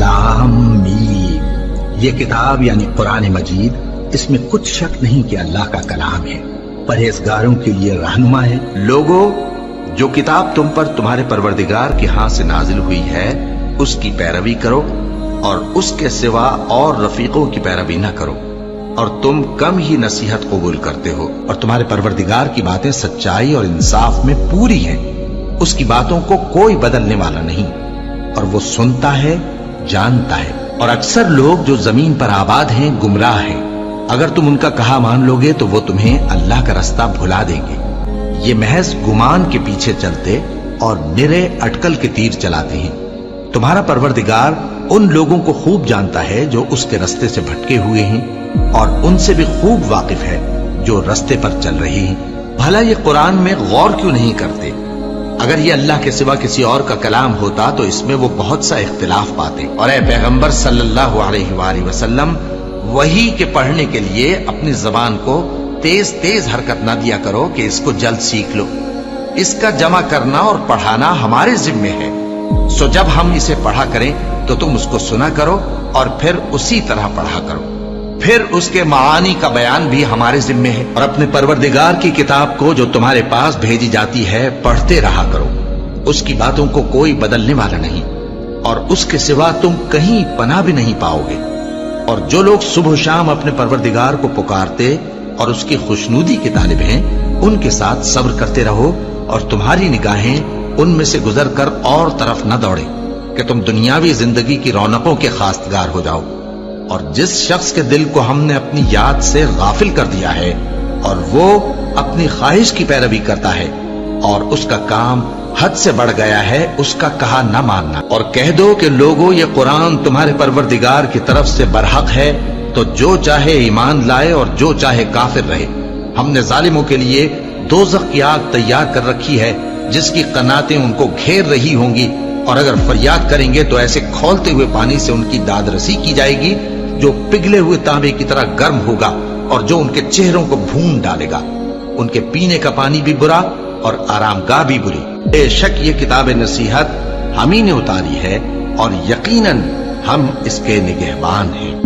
लाम मीम। ये किताब यानी कुरान मजीद, इसमें कुछ शक नहीं कि अल्लाह का कलाम है, परहेजगारों के लिए रहनुमा है। लोगो, जो किताब तुम पर तुम्हारे परवरदिगार के हाथ से नाजिल हुई है उसकी पैरवी करो और उसके सिवा और रफीकों की पैरवी न करो, और तुम कम ही नसीहत कबूल करते हो। और तुम्हारे परवरदिगार की बातें सच्चाई और इंसाफ में पूरी हैं, उसकी बातों को कोई बदलने वाला नहीं, और वो सुनता है, जानता है। और अक्सर लोग जो जमीन पर आबाद हैं गुमराह हैं, अगर तुम उनका कहा मान लोगे तो वो तुम्हें अल्लाह का रास्ता भुला देंगे। ये महज गुमान के पीछे चलते और निरे अटकल के तीर चलाते हैं। तुम्हारा परवरदिगार उन लोगों को खूब जानता है जो उसके रास्ते से भटके हुए हैं, और उनसे भी खूब वाकिफ है जो रास्ते पर चल रहे हैं। भला ये कुरान में गौर क्यों नहीं करते? अगर ये अल्लाह के सिवा किसी और का कलाम होता तो इसमें वो बहुत सा इख्तिलाफ पाते। और ए पैगंबर सल्लल्लाहु अलैहि वसल्लम, वही के पढ़ने के लिए अपनी जबान को तेज तेज हरकत ना दिया करो कि इसको जल्द सीख लो। इसका जमा करना और पढ़ाना हमारे जिम्मे है। सो जब हम इसे पढ़ा करें तो तुम उसको सुना करो और फिर उसी तरह पढ़ा करो। फिर उसके मानी का बयान भी हमारे जिम्मे है। और अपने परवरदिगार की किताब को जो तुम्हारे पास भेजी जाती है पढ़ते रहा करो। उसकी बातों को कोई बदलने वाला नहीं, और उसके सिवा तुम कहीं पनाह भी नहीं पाओगे। और जो लोग सुबह शाम अपने परवरदिगार को पुकारते और उसकी खुशनुदी के तालिब हैं, उनके साथ सब्र करते रहो, और तुम्हारी निगाहें उनमें से गुजर कर और तरफ न दौड़े कि तुम दुनियावी जिंदगी की रौनकों के खास्तगार हो जाओ। और जिस शख्स के दिल को हमने अपनी याद से गाफिल कर दिया है और वो अपनी ख्वाहिश की पैरवी करता है और उसका काम हद से बढ़ गया है, उसका कहा न मानना। और कह दो कि लोगों, ये कुरान तुम्हारे परवरदिगार की तरफ से बरहक है, तो जो चाहे ईमान लाए और जो चाहे काफिर रहे। हमने जालिमों के लिए दोज़ख की आग तैयार कर रखी है जिसकी कनातें उनको घेर रही होंगी, और अगर फरियाद करेंगे तो ऐसे खौलते हुए पानी से उनकी दादरसी की जाएगी जो पिघले हुए तांबे की तरह गर्म होगा और जो उनके चेहरों को भून डालेगा। उनके पीने का पानी भी बुरा और आरामगाह भी बुरी। बेशक ये किताब नसीहत हम ही ने उतारी है और यकीनन हम इसके निगहबान हैं।